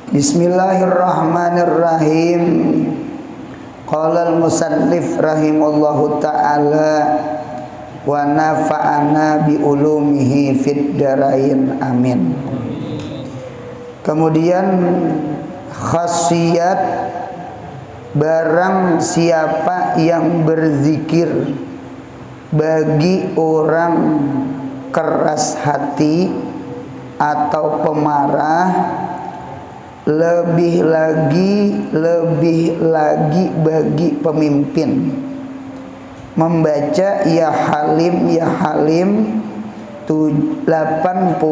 Bismillahirrahmanirrahim. Qala al-musannif rahimallahu ta'ala wa nafa'ana bi ulumihi fid darain amin. Kemudian khasiat barang siapa yang berzikir bagi orang keras hati atau pemarah, lebih lagi bagi pemimpin membaca ya halim 88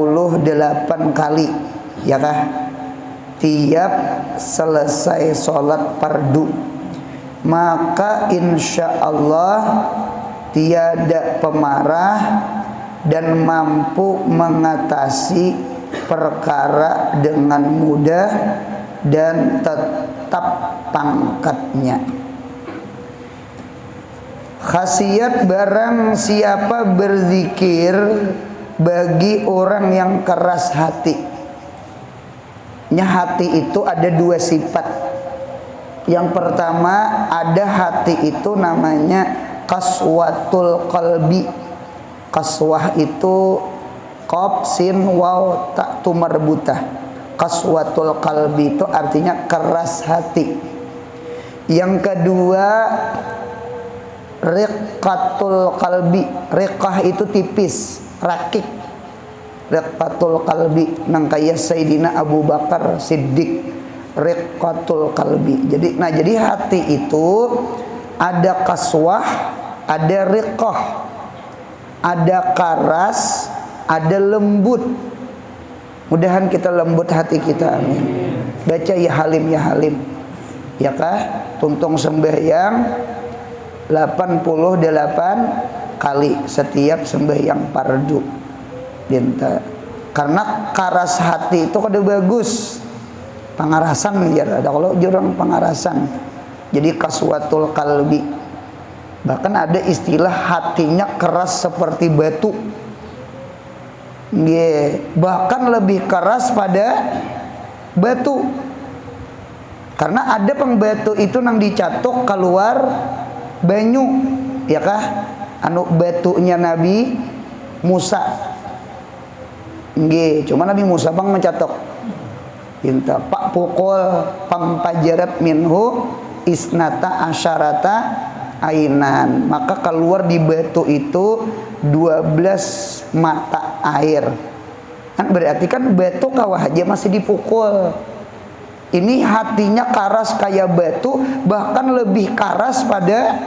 kali, ya kah? Tiap selesai sholat fardu, maka insya Allah tiada pemarah dan mampu mengatasi perkara dengan mudah dan tetap pangkatnya. Khasiat barang siapa berzikir bagi orang yang keras hati. Hati itu ada dua sifat. Yang pertama, ada hati itu namanya qaswatul qalbi. Qaswah itu qaf sin waw ta tu marbutah. Qaswatul qalbi itu artinya keras hati. Yang kedua, riqqatul qalbi. Riqqah itu tipis, rakik. Riqqatul qalbi nang kaya Sayyidina Abu Bakar Siddiq. Riqqatul qalbi. Jadi hati itu ada qaswah, ada riqqah, ada karas, ada lembut. Mudahan kita lembut hati kita, amin. Baca ya halim, ya kah? Tuntung sembahyang 88 kali setiap sembahyang fardu dinta. Karena karas hati itu kada bagus. Pangarasan ya, ada kalau jurang pangarasan. Jadi kaswatul qalbi. Bahkan ada istilah hatinya keras seperti batu. Bahkan lebih keras pada batu. Karena ada pengbatu itu nang dicatuk keluar banyu, ya kah? Anu batunya Nabi Musa. Cuma Nabi Musa bang mencatok. Inta pak pukul pampajarat minhu isnata asyarata ainan. Maka keluar di batu itu 12 mata air. Kan berarti kan batu kawah aja masih dipukul. Ini hatinya karas kayak batu, bahkan lebih karas pada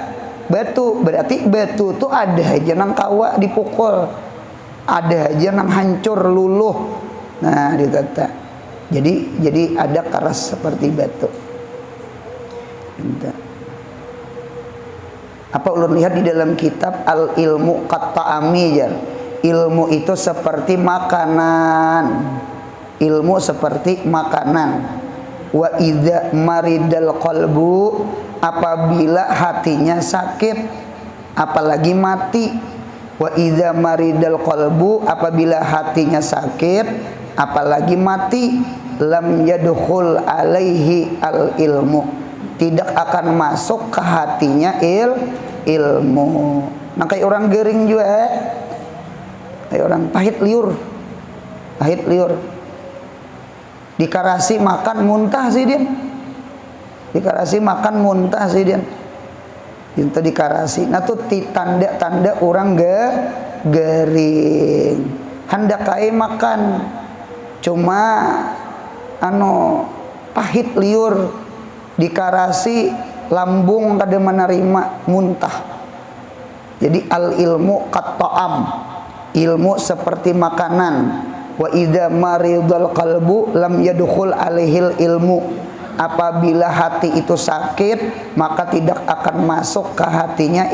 batu. Berarti batu itu ada aja nang kawah dipukul, ada aja nang hancur luluh. Nah, ditata. Jadi ada karas seperti batu. Apa ulun lihat di dalam kitab Al Ilmu Qatta'ami jar. Ilmu itu seperti makanan. Ilmu seperti makanan. Wa idza maridal qalbu, apabila hatinya sakit, apalagi mati. Wa idza maridal qalbu, apabila hatinya sakit, apalagi mati, lam yadkhul alaihi al ilmu, tidak akan masuk ke hatinya ilmu. Nah kayak orang gering juga, kayak orang pahit liur. Dikarasi makan muntah sih dia. Dikarasi makan muntah sih dia. Itu dikarasi. Nah tuh tanda-tanda orang gering. Hendak kai makan, cuma pahit liur. Dikarasi lambung kada menerima, muntah. Jadi al ilmu qatta'am, ilmu seperti makanan. Wa idza maridal qalbu lam yadkhul alaihil ilmu, apabila hati itu sakit maka tidak akan masuk ke hatinya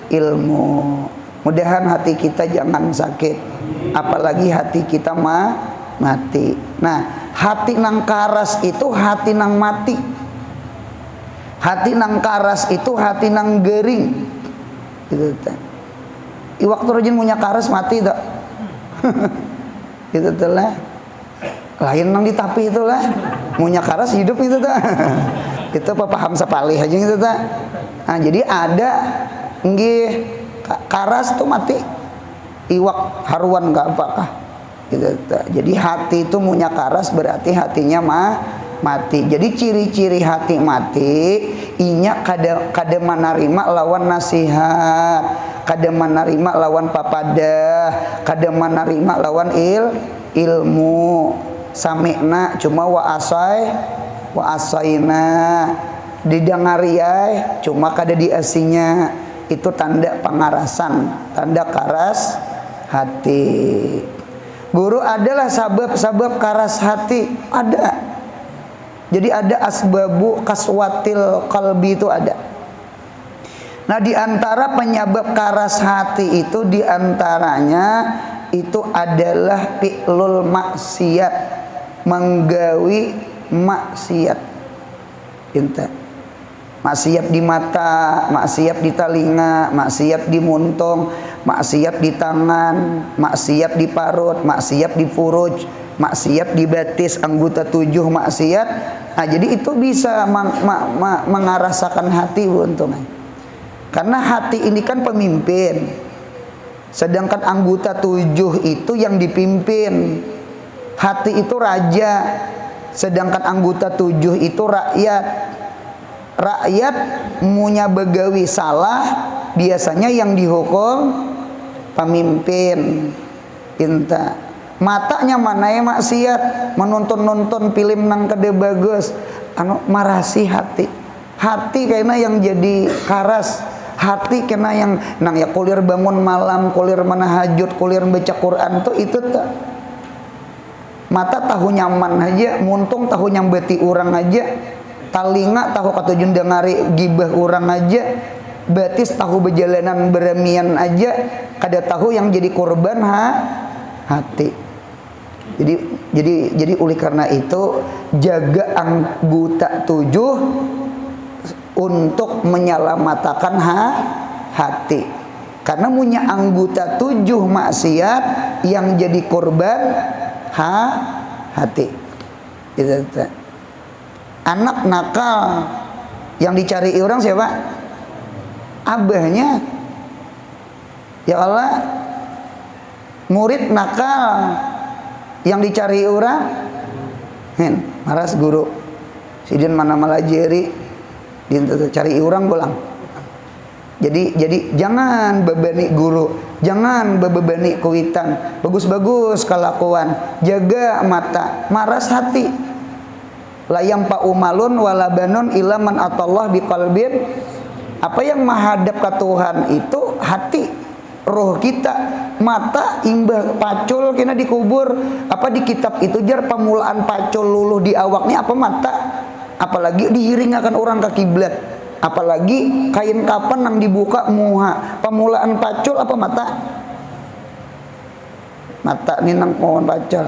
ilmu. Mudahan hati kita jangan sakit, apalagi hati kita mati. Nah, hati nang karas itu hati nang mati. Hati nang karas itu hati nang gering. Gitu teh. Waktu rajin punya karas mati tak? Itu telah lain nang ditapi itulah. Munya karas hidup itu tuh. Itu apa paham sapalih aja gitu tuh. Nah, jadi ada nggih karas tuh mati. Iwak haruan enggak apakah. Gitu tuh. Jadi hati itu munya karas berarti hatinya mati. Jadi ciri-ciri hati mati inya kada manarima lawan nasihat, kada manarima lawan papadah, kada manarima lawan ilmu. Samikna cuma wa asaina didengariai cuma kada diasinya. Itu tanda pengarasan, tanda karas hati. Guru adalah sabab karas hati ada. Jadi ada asbabu kaswatil qalbi itu ada. Nah, di antara penyebab karas hati itu diantaranya itu adalah fi'lul maksiat, menggawi maksiat. Inta. Maksiat di mata, maksiat di telinga, maksiat di muntung, maksiat di tangan, maksiat di parut, maksiat di furuj, maksiat di batis, anggota 7 maksiat. Nah, jadi itu bisa mengarasakan hati untungnya. Karena hati ini kan pemimpin. Sedangkan anggota 7 itu yang dipimpin. Hati itu raja. Sedangkan anggota 7 itu rakyat. Rakyat punya begawi salah, biasanya yang dihukum pemimpin. Inta. Matanya mana ya maksiat, menonton film nang kede bagus, marasi hati. Hati kena yang jadi karas, hati kena yang nang ya kulir bangun malam, kulir manahajud, kulir baca Quran tuh itu tuh. Mata tahu nyaman aja, muntung tahu nyambeti orang aja, talinga tahu katujun dengari gibah orang aja, batis tahu berjalanan beremian aja, kada tahu yang jadi korban hati. Jadi oleh karena itu jaga anggota 7 untuk menyelamatkan hati. Karena punya anggota 7 maksiat yang jadi korban hati. Itu. Anak nakal yang dicari orang siapa? Abahnya. Ya Allah. Murid nakal yang dicari orang maras guru sidin mana malajeri cari orang bolang. Jadi jangan bebani guru, jangan bebani kuitan, bagus-bagus kelakuan, jaga mata, maras hati. Layam pa umalun walabanun ila man atallah biqalbin. Apa yang menghadap ke Tuhan itu hati, roh kita. Mata imbah pacul kena dikubur. Apa di kitab itu jar pemulaan pacul luluh di awaknya apa mata. Apalagi dihiringakan orang ke kiblat. Apalagi kain kapan yang dibuka muha. Pemulaan pacul apa mata? Mata ini nang mohon pacul.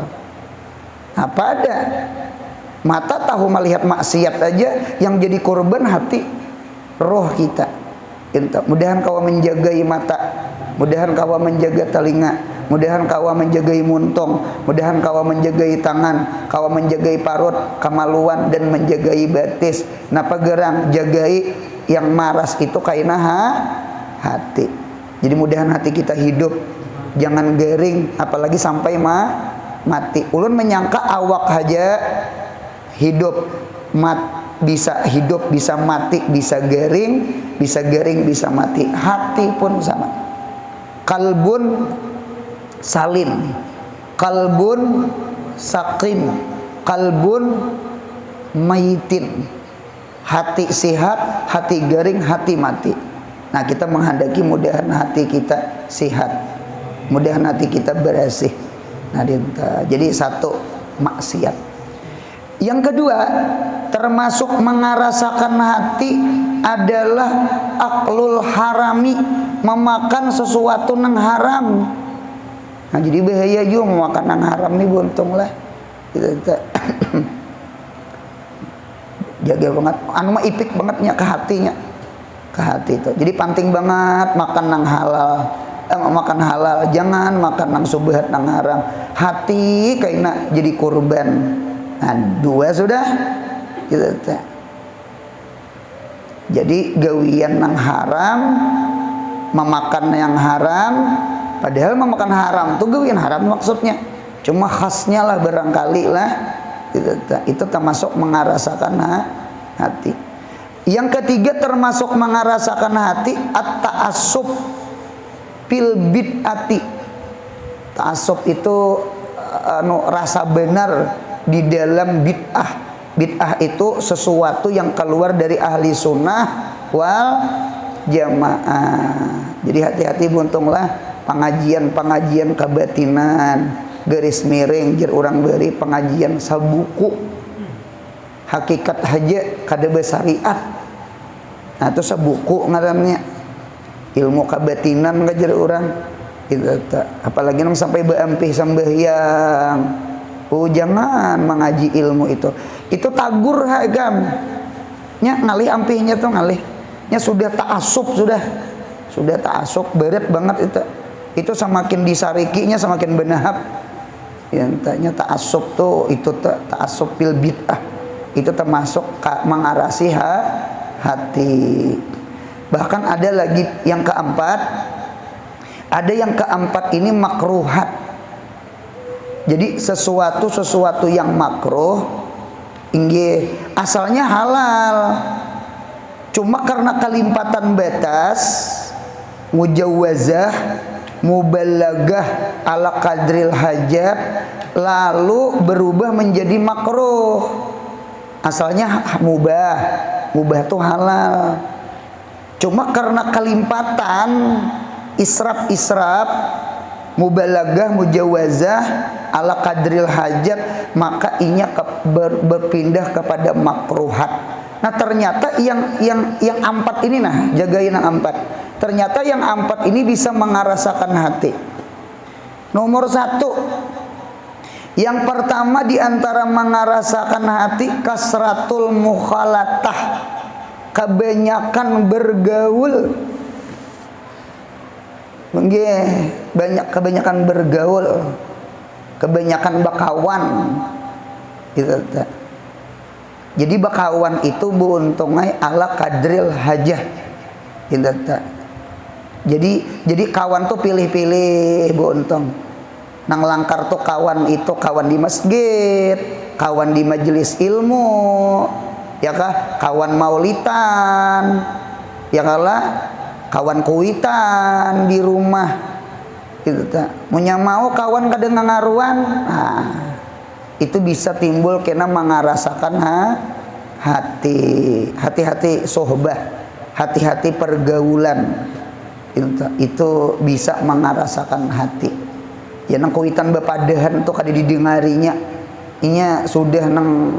Apa ada? Mata tahu melihat maksiat aja, yang jadi korban hati, roh kita. Mudahan kau menjagai mata, mudahan kau menjaga telinga, mudahan kau menjagai muntung, mudahan kau menjagai tangan, kau menjagai parut, kemaluan dan menjagai batis. Napa gerang jagai yang maras itu kaina hati. Jadi mudahan hati kita hidup, jangan garing, apalagi sampai mati. Ulun menyangka awak aja hidup, bisa hidup, bisa mati, bisa garing, bisa mati. Hati pun sama. Kalbun salim, kalbun sakim, kalbun maitin. Hati sehat, hati garing, hati mati. Nah, kita menghendaki mudahan hati kita sehat, mudahan hati kita bersih. Nah, jadi satu maksiat. Yang kedua, termasuk mengarasakan hati adalah aklul harami, memakan sesuatu yang haram. Nah, jadi bahaya juga memakan yang haram nih, buntung lah. Jaga banget, anu mah ipik bangetnya ke hatinya, ke hati itu. Jadi penting banget makan yang halal, makan halal, jangan makan yang subhat yang haram. Hati kayaknya jadi korban. Nah, 2 sudah gitu teh. Jadi gawian yang haram, memakan yang haram, padahal memakan haram tuh gawian haram maksudnya. Cuma khasnya lah barangkali lah gitu teh. Itu termasuk mengarasakan hati. Yang ketiga termasuk mengarasakan hati at-ta'assub fil bid'ati. Ta'assub itu rasa benar di dalam bid'ah. Bid'ah itu sesuatu yang keluar dari ahli sunnah wal jamaah. Jadi hati-hati buntunglah pengajian-pengajian kebatinan, garis miring jer urang beri pengajian sabuku hakikat haja kada syariat. Nah itu sabuku ngarannya ilmu kebatinan ngajar urang gitu. Apalagi nang sampai beampih sambahyang. Oh jangan mengaji ilmu itu tagur hagam nya ngalih ampihnya tuh ngalihnya sudah ta'assub sudah ta'assub berat banget itu semakin disarikinya semakin benahap ya entahnya ta'assub tuh itu ta'assub fil bid'ah itu termasuk mengarasi hati. Bahkan ada lagi yang keempat, ada yang keempat ini makruhat. Jadi sesuatu yang makruh inggih asalnya halal. Cuma karena kelimpatan batas mujawazah muballagah ala qadril hajat lalu berubah menjadi makruh. Asalnya mubah tuh halal. Cuma karena kelimpatan israf mubalagah mujawazah ala qadril hajat maka inya berpindah kepada makruhat. Nah ternyata yang empat ini jagain yang empat. Ternyata yang empat ini bisa mengarasakan hati. Nomor 1, yang pertama diantara mengarasakan hati kasratul mukhalatah, kebanyakan bergaul. Kebanyakan bergaul, kebanyakan bakawan gitu. Jadi bakawan itu buuntungnya ala kadril hajah gitu. Jadi kawan tuh pilih-pilih buuntung. Nang langkar tuh kawan itu kawan di masjid, kawan di majelis ilmu, ya kah? Kawan maulitan, ya kalah kawan kuitan di rumah gitu tak. Munya mau kawan kadang ngaruan, nah, itu bisa timbul kena mengarasakan hati. Hati-hati sohbah, hati-hati pergaulan gitu tak. Itu bisa mengarasakan hati. Ya nang kuitan bepadahan tuh kada didengarinya, inya sudah nang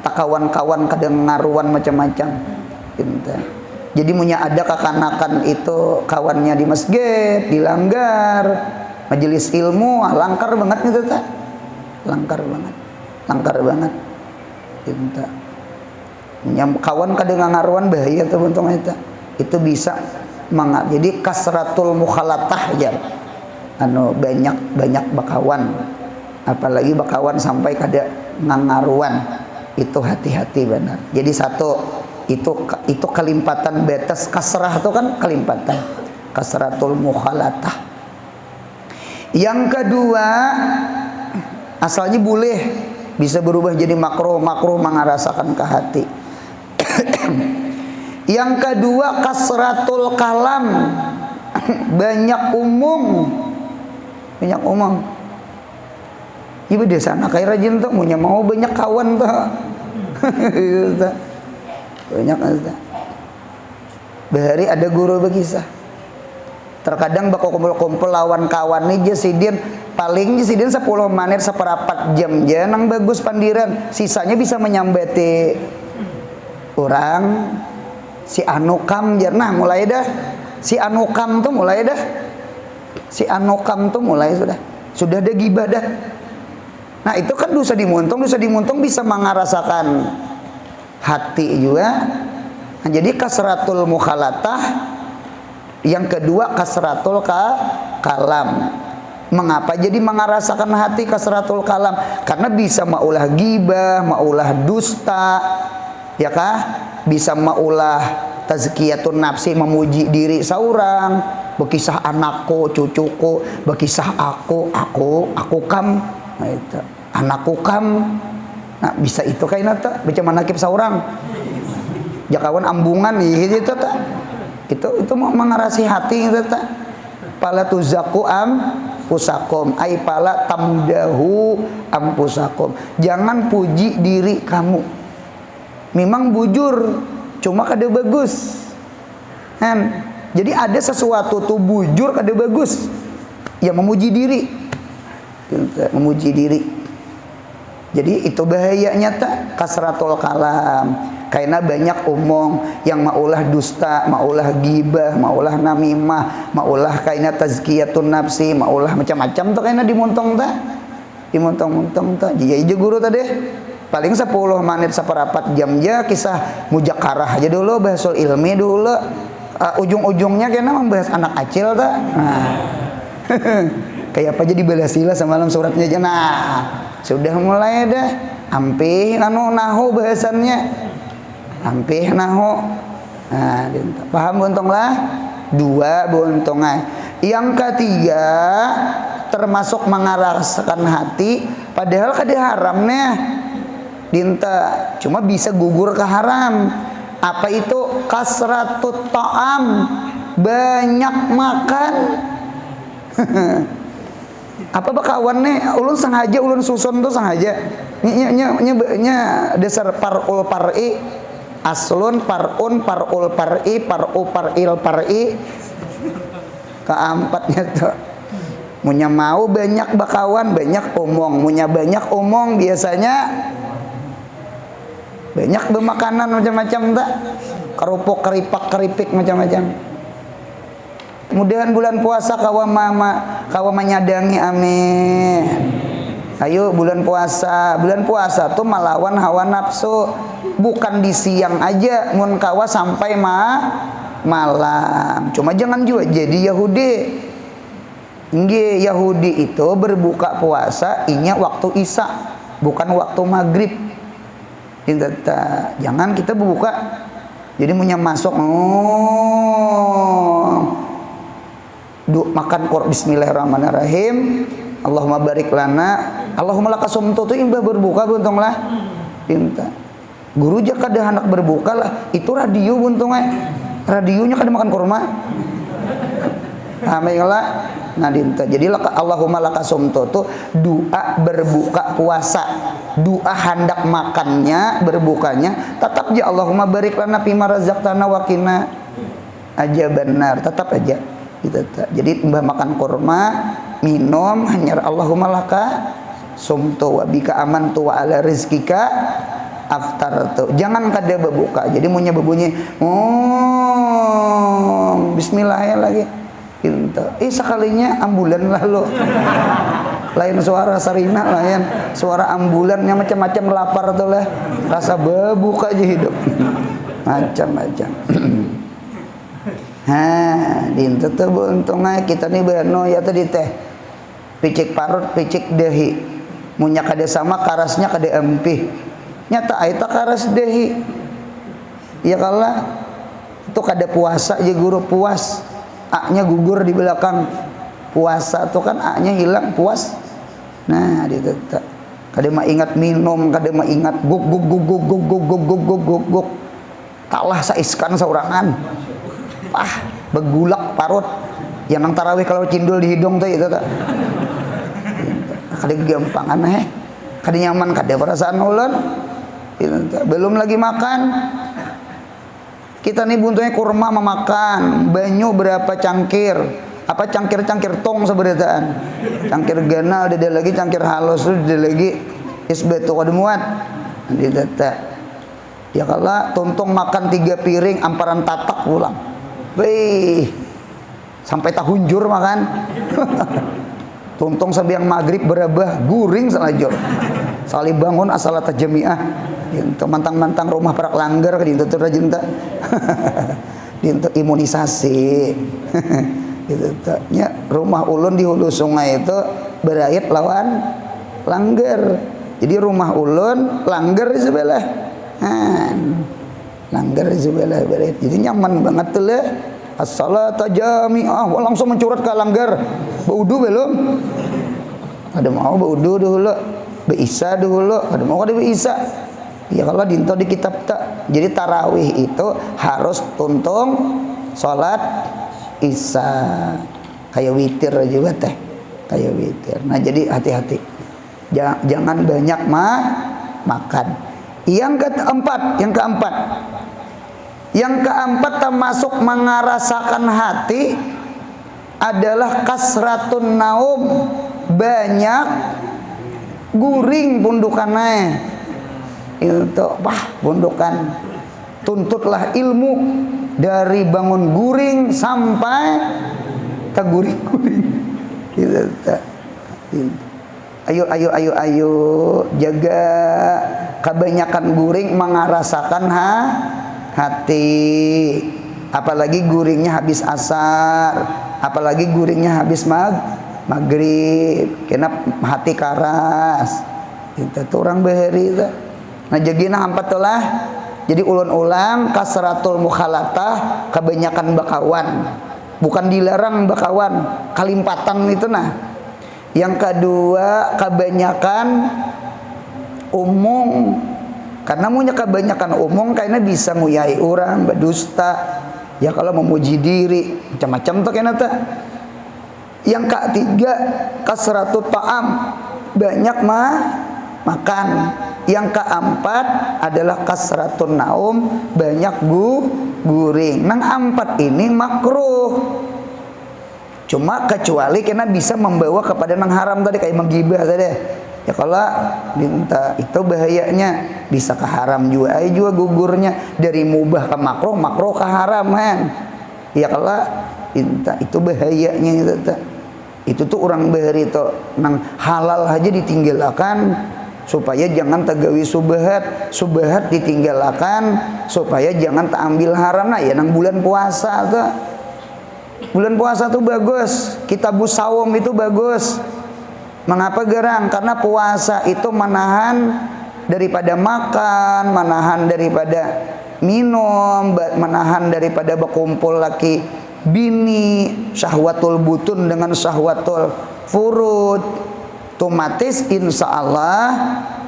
tak kawan-kawan kadang ngaruan macam-macam gitu tak. Jadi punya ada kekanakan itu kawannya di masjid, di langgar, majelis ilmu, langkar banget gitu tak? Langkar banget. Gitu. Kawan kadang ngaruan bahaya tuh untungnya itu. Itu bisa jadi kasratul mukhalatah ya. Banyak bakawan. Apalagi bakawan sampai kada ngaruan. Itu hati-hati benar. Jadi satu itu kelimpatan batas kasrah itu kan kelimpatan kasratul mukhalatah. Yang kedua asalnya boleh bisa berubah jadi makruh mengarasakan ke hati. Yang kedua kasratul kalam, banyak umum. Ibu di sana kayak rajin tuh punya mau banyak kawan tuh. Banyak ada. Bahari ada guru berkisah. Terkadang bako kumpul-kumpul lawan kawan nih jasidin paling jasidin 10 menit seperempat jam janang bagus pandiran. Sisanya bisa menyambati orang si anukam nah mulai dah. Si anukam tuh mulai sudah ada gibah dah. Nah itu kan dosa dimuntung bisa mengarasakan hati juga. Nah, jadi kasratul mukhalatah. Yang kedua kasratul kalam. Mengapa jadi mengarasakan hati kasratul kalam? Karena bisa maulah gibah, maulah dusta, ya kah? Bisa maulah tazkiyatun nafsi, memuji diri seorang, berkisah anakku, cucuku, berkisah aku kam, nah itu anakku kam. Nah bisa itu kayak nata, baca manakib seorang, jakawan ambungan gitu tak? Itu mengarasi hati itu tak? Pala tuzaku pusakom, ay pala tamdahu ampusakom. Jangan puji diri kamu. Memang bujur, cuma kada bagus. Kan? Jadi ada sesuatu tuh bujur kada bagus. Ya memuji diri. Memuji diri. Jadi itu bahayanya tak kasratul kalam. Karena banyak omong yang maulah dusta, maulah gibah, maulah namimah, maulah kaina tazkiyatun nafsi, maulah macam-macam tuh kaina dimuntong tak, dimuntong-muntong tak. Jadi aja guru tadi paling 10 menit seperapat jam aja kisah mujakarah aja dulu, bahasul ilmi dulu, ujung-ujungnya kena membahas anak acil tak. Nah kayak apa jadi balasila semalam suratnya aja. Nah sudah mulai dah ampih nahu bahasannya. Hampir naho. Nah, paham buntonglah? 2 buntongan. Yang ketiga termasuk mengaraskan hati padahal kada haramnya dinta, cuma bisa gugur ke haram. Apa itu? Kasratut ta'am, banyak makan. Apa bakawan nih? Ulun sengaja ulun susun tuh sengaja. Nya dasar parul par'i, aslun parun parul par'i paru paril par'i, keempatnya tuh munya mau banyak bakawan banyak omong, munya banyak omong biasanya banyak bermakanan macam-macam tak, kerupuk keripak keripik macam-macam. Mudahan bulan puasa kawa menyadangi, amin. Ayo bulan puasa tuh melawan hawa nafsu, bukan di siang aja, mun kawa sampai malam. Cuma jangan juga jadi Yahudi. Nggih, Yahudi itu berbuka puasa inya waktu Isya, bukan waktu maghrib. Jangan kita berbuka jadi punya masuk makan bismillahirrahmanirrahim. Allahumma barik lana, Allahumma lakasumtu tuh imbah berbuka buntonglah. Pinta. Guru jaka ada anak berbuka lah, itu radio buntongnya. Radionya kada makan kurma. Alhamdulillah. Nah dinta. Jadi Allahumma lakasumtu tuh doa berbuka puasa. Doa hendak makannya, berbukanya, tetap aja Allahumma barik lana fima razaqtana wa qina azabannar, tetap aja. Gitu. Jadi mbah makan kurma, minum hanya Allahumma laka sumtu wa bika amantu wa ala rizkika aftartu. Jangan kada berbuka. Jadi munya berbunyi bismillah ya lagi. Gitu. Sekalinya ambulan lah lo. Lain suara sarina, lain suara ambulannya macam-macam lapar tuh lah. Rasa berbuka aja hidup. Macam-macam. Dintu tuh untungnya kita nih bano ya tadi teh picik parut picik dehi munya kada sama karasnya kada empih nyata aita karas dehi ya kalah itu kada puasa aja guru puas a-nya gugur di belakang puasa tuh kan a-nya hilang puas. Nah itu kada mah ingat minum, kada mah ingat guk taklah saiskan saurangan begulak parut yang nang tarawih kalau cindul di hidung tuh itu tak kada gampangan kada nyaman kada perasaan ulun belum lagi makan kita nih buntutnya kurma memakan banyu berapa cangkir apa cangkir tong seberataan cangkir ganal ada lagi cangkir halus ada lagi isbetu kada muat di tata ya kala tuntung makan 3 piring amparan tatak pulang. Wih, sampai tahunjur makan. Tuntung sampai yang maghrib berabah guring selajur. Sekali bangun asalat jamiah. Itu mantang-mantang rumah perak langgar ke dintu rajin tak. Dintu imunisasi. gitu nya rumah ulun di hulu sungai itu berait lawan langgar. Jadi rumah ulun langgar di sebelah langgar di sebelah berait, jadi nyaman banget tuh lah. As-salatu jami'ah, langsung mencurat ke langgar. Baudu belum? Ada mau baudu dulu, beisa dulu, ada mau ada beisa. Ya kalau dinto di kitab tak. Jadi tarawih itu harus tuntung salat isya. Kayak witir juga teh. Kayak witir. Nah, jadi hati-hati. Jangan banyak makan. Yang keempat termasuk mengerasakan hati adalah kasratun naum, banyak guring pundukannya. Itu pundukan. Tuntutlah ilmu dari bangun guring sampai teguring-guring. Ayo jaga kebanyakan guring mengerasakan hati. Apalagi guringnya habis asar, apalagi guringnya habis maghrib, kena hati karas. Itu orang bahari itu. Nah jagina ampat lah. Jadi ulun ulang kasratul mukhalatah, kebanyakan bakawan. Bukan dilarang bakawan, kalimpatan itu nah. Yang kedua kebanyakan umum. Karena punya kebanyakan umum kayaknya bisa nguyai orang, berdusta. Ya kalau memuji diri, macam-macam tuh kayaknya tuh. Yang ketiga kasratut ta'am, banyak makan. Yang keempat adalah kasratun naum, banyak guring. Nang empat ini makruh. Cuma kecuali kena bisa membawa kepada nang haram tadi, kayak menggibah tadi. Ya kalau minta itu bahayanya bisa ke haram juga. Juga gugurnya dari mubah ke makruh, makruh ke haram kan. Ya kalau minta itu bahayanya itu tuh orang bahari itu nang halal aja ditinggalkan supaya jangan tagawi subhat ditinggalkan supaya jangan terambil haram. Nah ya nang bulan puasa tuh. Bulan puasa tuh bagus, kitabus sawum itu bagus. Mengapa gerang? Karena puasa itu menahan daripada makan, menahan daripada minum, menahan daripada berkumpul laki bini, syahwatul butun dengan syahwatul furud. Otomatis insya Allah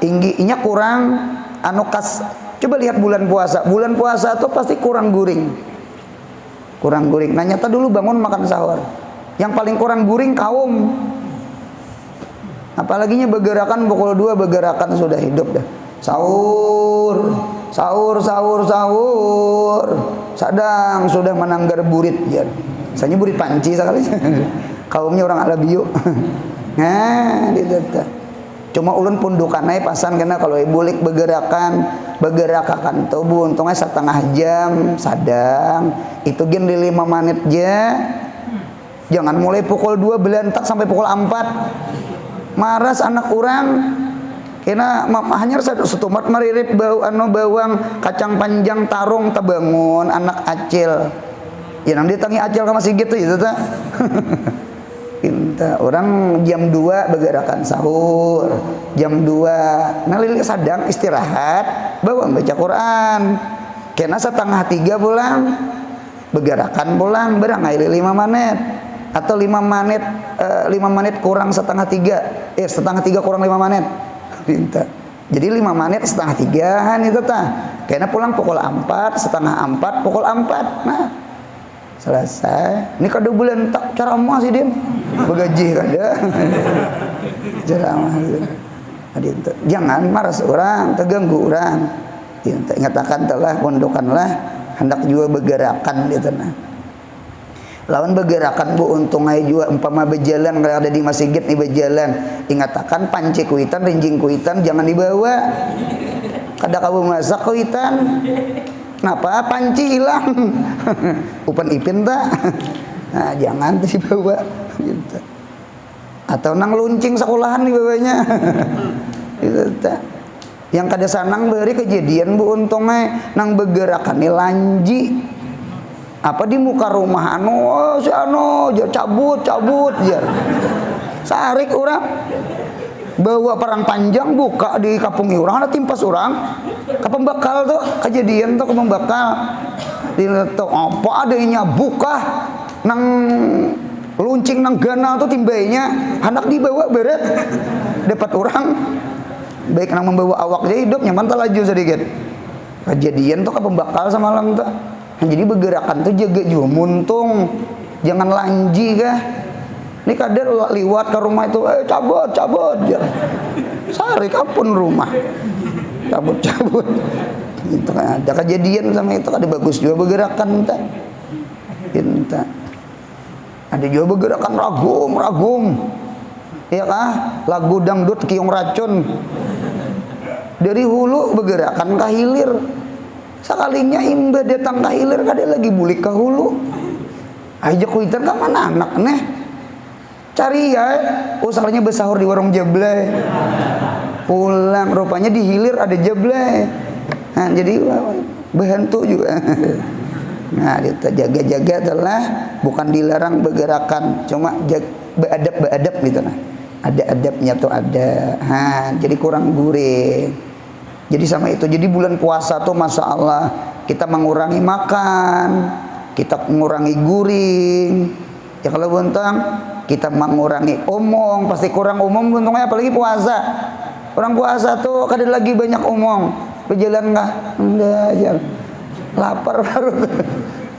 ingginya kurang anukas. Coba lihat bulan puasa. Bulan puasa itu pasti kurang guring. Kurang guring. Nah nyata dulu bangun makan sahur. Yang paling kurang guring kaum. Apalaginya bergerakan pukul 2 bergerakan sudah hidup dah. Sahur. Sadang sudah menanggar burit ya. Misalnya burit panci sekali. Kaumnya orang Alabiu. Nah, gitu. Cuma ulun pundukannya pasan kena kalau ibulik bergerakan tubuh untungnya setengah jam sadang itu gen di 5 menit aja. Jangan mulai pukul 2 belantak sampai pukul 4. Maras anak orang kena hanya setumat maririp bawang kacang panjang tarung tebangun anak acil. Ya nang ditangi acil ka masih gitu itu ta. Pinta orang jam 2 bergerakan sahur, jam 2 nalili sadang istirahat bawang baca Quran, kena setengah 3 pulang bergerakan pulang berangai 5 menit atau 5 menit 5 menit kurang setengah 3 setengah 3 kurang 5 menit pinta. Jadi 5 menit setengah 3an itu tah kena pulang pukul 4 setengah 4 pukul 4 nah selesai. Ini kada bulan tak ceramah sih dia. Begaji kada. Ceramah. Jangan maras orang, terganggu orang. Ingatakan telah pondokanlah hendak juga bergerakan di tanah. Lawan bergerakan bu untung aja juga umpama berjalan kalau ada di masjid nih berjalan. Ingatakan panci kuitan, rinjing kuitan jangan dibawa. Kada kamu masak kuitan. Kenapa panci hilang? Upan ipin tak? Nah, jangan dibawa gitu. Atau nang luncing sekolahan dibawanya. Gitu tak. Yang kada sanang beri kejadian bu untungnya nang bergerakan lanji. Apa di muka rumah si cabut jar. Sarik orang bawa perang panjang buka di kampung orang ada timpas orang ke pembakal tuh kejadian tuh ke pembakal di apa adanya buka nang luncing nang ganal tuh timbainya anak dibawa beret dapat orang baik nang membawa awak jadi hidup nyaman laju sedikit kejadian tuh ke pembakal semalam tuh. Jadi bergerakan tuh jaga juga muntung jangan lanji kah ini kadang liwat ke rumah itu cabut ya. Sarik apun rumah cabut itu kan ada kejadian sama itu ada bagus juga bergerakan entah ada juga bergerakan ragum ya kah lagu dangdut kiong racun dari hulu bergerakan ke hilir sekalinya imba datang ke hilir kadang lagi bulik ke hulu aja kuitan ke mana anak nih cari ya usahanya bersahur di warung jeblay pulang rupanya di hilir ada jeblay nah jadi berhentu juga nah kita jaga-jaga telah bukan dilarang bergerakan cuma beadab gitu nah ada adabnya tuh ada jadi kurang gurih. Jadi sama itu, jadi bulan puasa tuh Masya Allah kita mengurangi makan, kita mengurangi guring. Ya kalau buntang kita mengurangi omong, pasti kurang omong buntungnya apalagi puasa. Orang puasa tuh kadang lagi banyak omong. Berjalan nggak? Enggak aja. Lapar baru.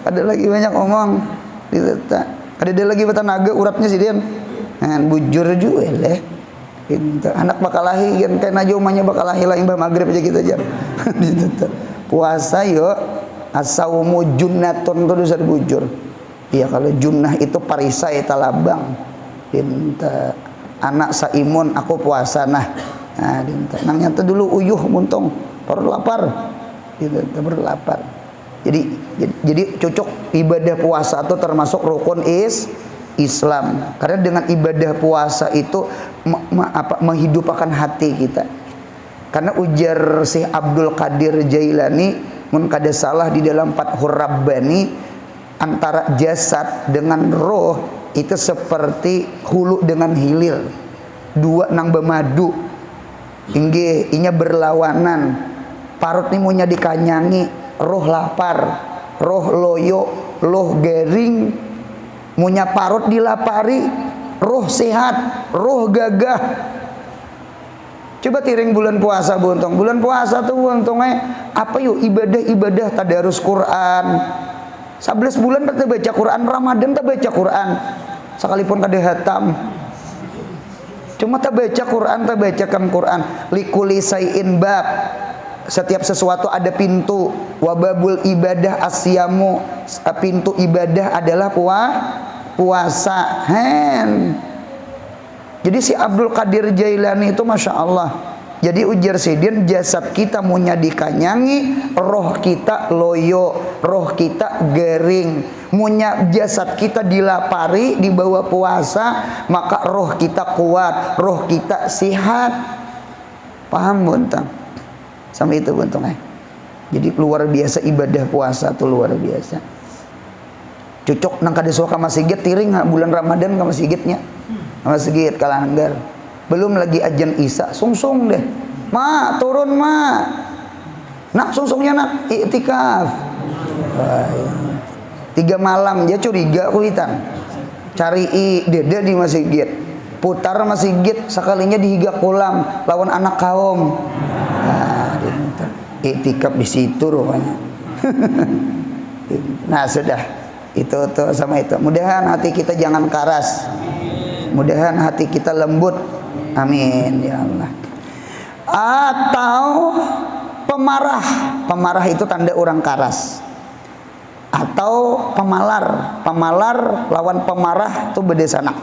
Ada lagi banyak omong. Ada lagi bertenaga uratnya sih dia. Bujur juga leh. Anak bakal lahir kan kayak najomanya bakal lahir lah imbah maghrib aja gitu aja. Puasa yo asaumu junnatun tuh bisa bujur. Iya kalau junnah itu parisai talabang. Dinta anak saimun aku puasa nah dinta nang nyata dulu uyuh muntung baru lapar. Gitu baru lapar. Jadi cocok ibadah puasa itu termasuk rukun Islam karena dengan ibadah puasa itu menghidupkan hati kita karena ujar Syekh Abdul Qadir Jailani mun kada salah di dalam Fathur Rabbani antara jasad dengan roh itu seperti hulu dengan hilir dua nang bemadu inggih inya berlawanan parut ni munya dikanyangi roh lapar roh loyo roh garing munya parut dilapari roh sehat roh gagah. Coba tiring bulan puasa buntong bulan puasa tuh buntongnya apa yuk ibadah tadarus Quran 11 bulan kita baca Quran Ramadan kita baca Quran sekalipun kada hatam cuma kita baca Quran kita bacakan Quran likuli sayin bab setiap sesuatu ada pintu wababul ibadah asyamu pintu ibadah adalah puasa jadi si Abdul Qadir Jailani itu Masya Allah jadi ujar sidin jasad kita munya dikanyangi roh kita loyo roh kita gering munya jasad kita dilapari di bawah puasa maka roh kita kuat roh kita sehat paham buntang sama itu buntang jadi luar biasa ibadah puasa tuh luar biasa cocok nang kada suka masjid tiring bulan Ramadan ke masjidnya masjid kalanggar belum lagi ajan Isya sungsung deh ma turun ma nak sungsungnya nak iktikaf 3 malam dia curiga kuitan cari dede di masjid putar masjid sekalinya dihiga kolam lawan anak kaum iktikaf di situ rupanya. Nah sudah itu tuh sama itu mudahan hati kita jangan karas mudahan hati kita lembut amin ya Allah. Atau pemarah itu tanda orang karas atau pemalar lawan pemarah tuh beda sana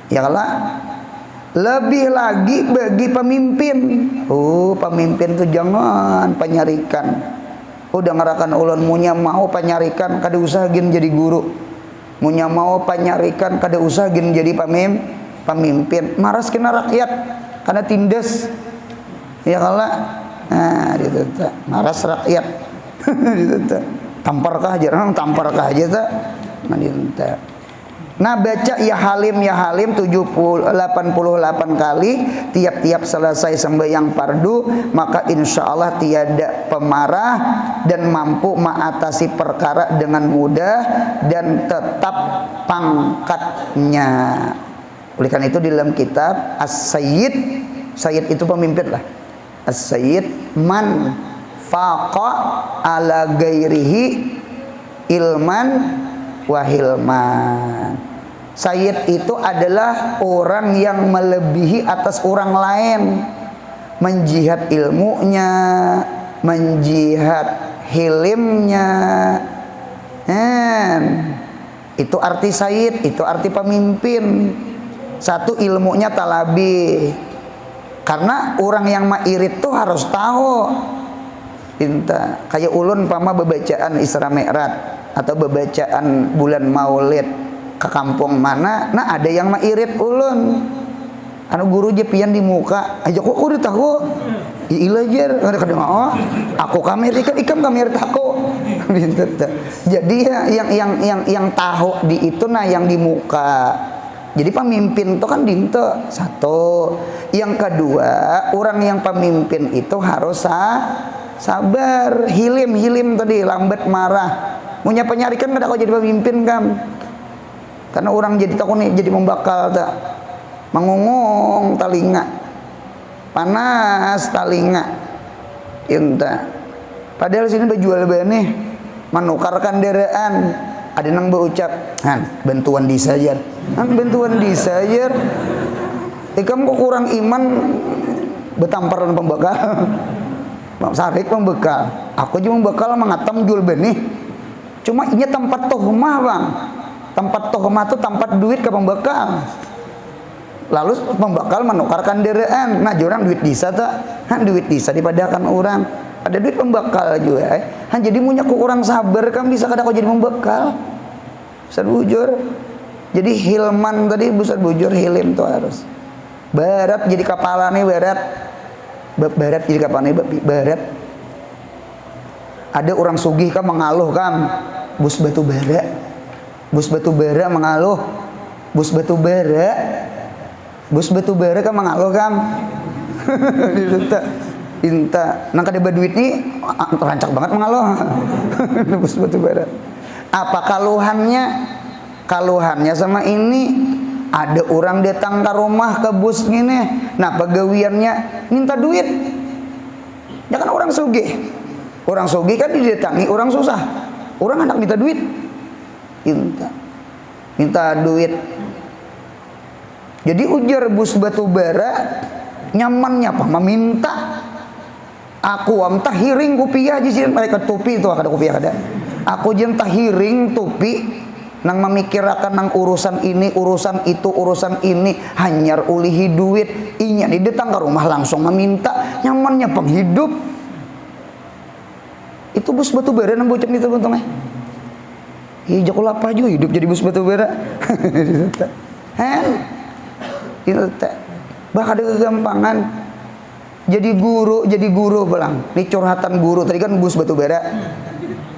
ya Allah. Lebih lagi bagi pemimpin pemimpin tuh jangan penyarikan udah ngerakan ulun munya mau penyarikan kada usah gin jadi guru munya mau penyarikan kada usah gin jadi pemimpin maras kena rakyat karena tindas ya kala nah gitu maras rakyat gitu tampar kah aja, tampar kah aja tak mandinta. Nah baca ya halim 88 kali tiap-tiap selesai sembahyang fardu, maka insya Allah tiada pemarah dan mampu mengatasi perkara dengan mudah dan tetap pangkatnya. Oleh karena itu di dalam kitab As-Sayyid, Sayyid itu pemimpin lah. As-Sayyid man faqa ala gairihi ilman wahilman. Sayyid itu adalah orang yang melebihi atas orang lain, menjihad ilmunya, menjihad hilimnya. Itu arti sayyid, itu arti pemimpin. Satu, ilmunya talabi, karena orang yang mairit tuh harus tahu. Kayak ulun pama bebacaan Isra Mi'raj atau bebacaan bulan Maulid ke kampung mana, nah ada yang mairit ulun, anu guru je pian di muka aja kok udah tahu iya jer ada kadang aku kamera ikam kamera tahu. Jadi yang tahu di itu nah yang di muka. Jadi pemimpin itu kan dinto satu. Yang kedua, orang yang pemimpin itu harus sabar, hilim tadi, lambat marah. Punya penyarikan kada kau jadi pemimpin kam. Karena orang jadi takut nih, jadi membakal tak, mengungung talinga, panas talinga, inta. Padahal sini berjual benih, menukarkan deraan, ada nang berucap, bantuan disajar, bantuan disajar. Ikam kok kurang iman, betamparan pembakal, sarik pembekal. Aku cuma membekal mengatam jual benih, cuma ini tempat tohmah bang. Tempat tohmah itu tempat duit ke pembekal. Lalu pembekal menukarkan deraan. Nah, orang duit disa tak? Duit disa dipadakan orang. Ada duit pembekal juga. Jadi punya ku orang sabar kan bisa kada kau jadi pembekal. Besar bujur. Jadi hilman tadi besar bujur hilim tuh harus. Barat jadi kepala nih barat. Barat jadi kepala nih barat. Ada orang sugih kan mengaluh kan bus batu bara. Bus batu bara mengaluh, bus batu bara kan mengaluh kan, inta, nang kada duit nih rancak banget mengaluh, bus batu bara. Apa kaluhannya? Kaluhannya sama ini, ada orang datang ke rumah ke bus gini, nah pegawaiannya minta duit, ya kan orang sugih kan didatangi orang susah, orang anak minta duit. Minta duit. Jadi ujar bus batu bara nyamannya apa meminta aku amtah hiring kupiah aja sih mereka topi itu ada kupiah ada aku jentah hiring topi nang memikirkan nang urusan ini urusan itu urusan ini hanyar ulihi duit inya di datang ke rumah langsung meminta nyamannya penghidup itu bus batu bara nang bocor itu untungnya. Iya, jago apa juga hidup jadi bus batu bara. Itu teh. Bah ada kegampangan. Jadi guru belang. Ini curhatan guru. Tadi kan bus batu bara.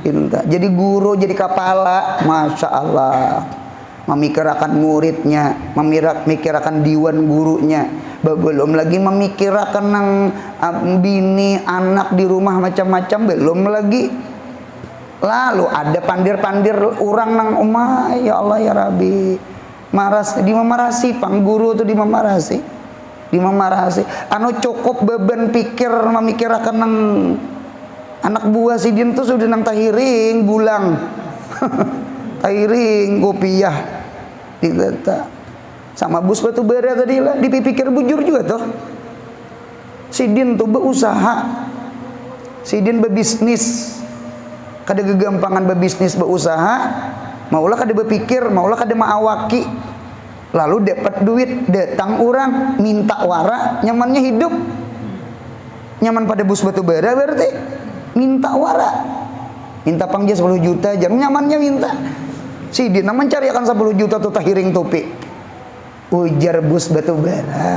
Itu teh. Jadi guru, jadi kepala, masya Allah. Memikirkan muridnya, memikirkan diwan gurunya. Belum lagi memikirkan nang bini, anak di rumah macam-macam. Belum lagi. Lalu ada pandir-pandir orang nang ya Allah ya Rabbi dimemarasi pang guru tuh dimemarasi anu cukup beban pikir memikirkan nang anak buah si din tuh sudah nang tahiring bulang tahiring kopiah ditata sama bus batu bara tadi lah dipikir bujur juga tuh si din tuh berusaha si din bebisnis kada gegampangan berbisnis berusaha maulah kada berpikir maulah kada maawaki lalu dapat duit datang orang minta wara nyamannya hidup nyaman pada bus batu bara berarti minta wara minta pangja 10 juta jam nyamannya minta si dia mencari akan 10 juta tuh tahiring topi ujar bus batu bara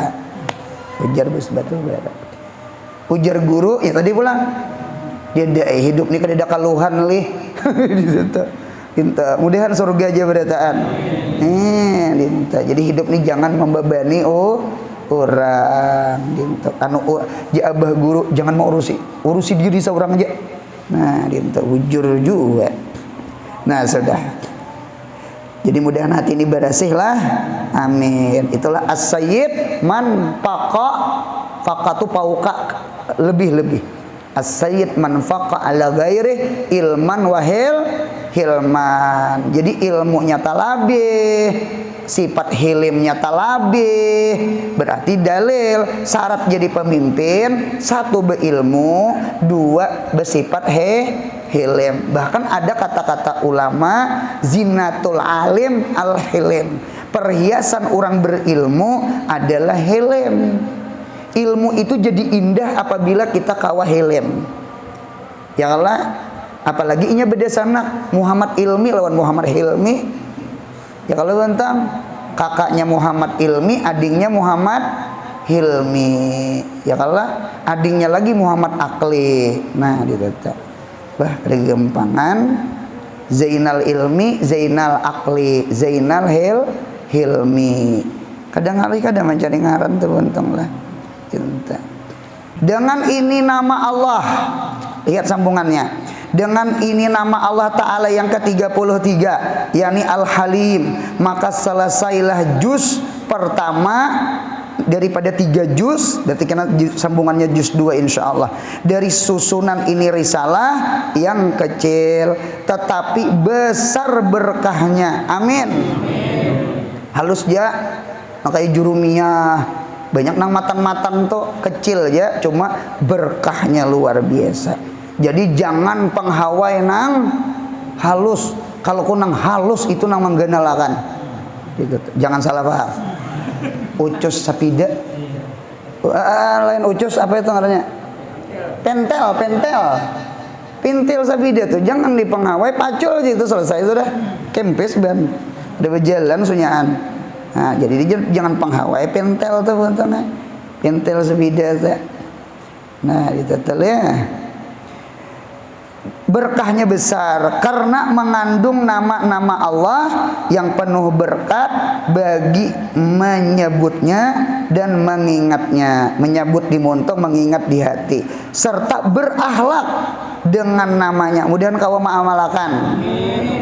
ujar guru ya tadi pulang dia hidup nih kada ada kaluhan lih Di situ. Dinta, mudahan surga aja berataan. Dinta. Jadi hidup nih jangan membebani orang. Dinta. Abah guru jangan mau urusi diri seorang aja. Nah, dinta bujur juga. Nah, sudah. Jadi mudahan hati ini bersih lah. Amin. Itulah as-sayyid man faqa. Faqa tu pauka lebih-lebih. As-sayyid man faqa ala ghairi ilman wahil hilman. Jadi ilmunya talabih, sifat hilimnya talabih. Berarti dalil syarat jadi pemimpin, satu berilmu, dua bersifat hilim. Bahkan ada kata-kata ulama, zinatul alim al-hilim. Perhiasan orang berilmu adalah hilim. Ilmu itu jadi indah apabila kita kawah hilim. Ya Allah, apalagi inya beda sanak Muhammad Ilmi lawan Muhammad Hilmi. Ya kalau tentang kakaknya Muhammad Ilmi, adingnya Muhammad Hilmi. Ya kalau adingnya lagi Muhammad Akli. Nah, ditata. Bah, ada gempangan Zainal Ilmi, Zainal Akli, Zainal Hilmi. Kadang kali kadang mencari ngaran tuh untung lah. Cinta. Dengan ini nama Allah. Lihat sambungannya. Dengan ini nama Allah Ta'ala yang ke-33, yakni Al-Halim, maka selesailah juz pertama daripada 3 juz. Berarti kena sambungannya juz 2 insyaallah. Dari susunan ini risalah yang kecil tetapi besar berkahnya. Amin. Halus ya, makanya jurumiyah banyak nang matan-matan tuh kecil ya, cuma berkahnya luar biasa. Jadi jangan penghawai nang halus. Kalau ku nang halus itu nang menggenalakan. Gitu. Jangan salah paham. Ucus sapida. Lain ucus apa itu namanya? Pentel. Pintil sapida tuh. Jangan dipenghawai, pacul aja itu selesai sudah. Kempes ban. Ada berjalan sunyaan. Nah, jadi jangan penghawai pentel tuh bentuknya. Pentel sebida tuh. Nah, ditetel ya. Berkahnya besar karena mengandung nama-nama Allah yang penuh berkat bagi menyebutnya dan mengingatnya. Menyebut di muntah, mengingat di hati, serta berakhlak dengan namanya. Mudahan kau mengamalkan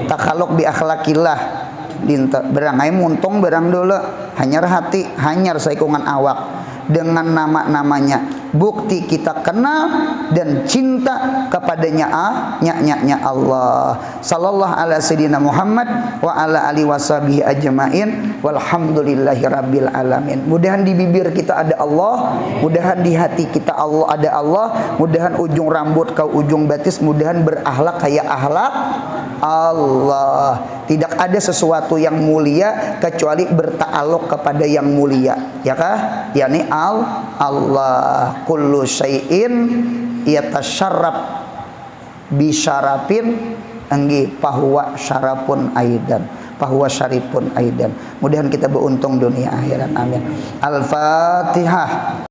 takhaluk bi akhlakillah. Dinta berangai muntung berang dulu, hanyar hati, hanyar saikungan awak dengan nama-namanya. Bukti kita kenal dan cinta kepadanya nya Allah. Sallallahu ala sayyidina Muhammad wa ala alihi washabihi ajmain walhamdulillahi rabbil alamin. Mudahan di bibir kita ada Allah, mudahan di hati kita Allah ada Allah, mudahan ujung rambut kau ujung batis, mudahan berakhlak kayak akhlak Allah. Tidak ada sesuatu yang mulia kecuali berta'alluq kepada yang mulia, ya kah? Yani Allah. Kullu syai'in yatasyarrab bi syarafin anggi fahuwa syarafun aidan, fahuwa syarifun aidan. Mudahan kita beruntung dunia akhirat. Amin. Al-Fatihah.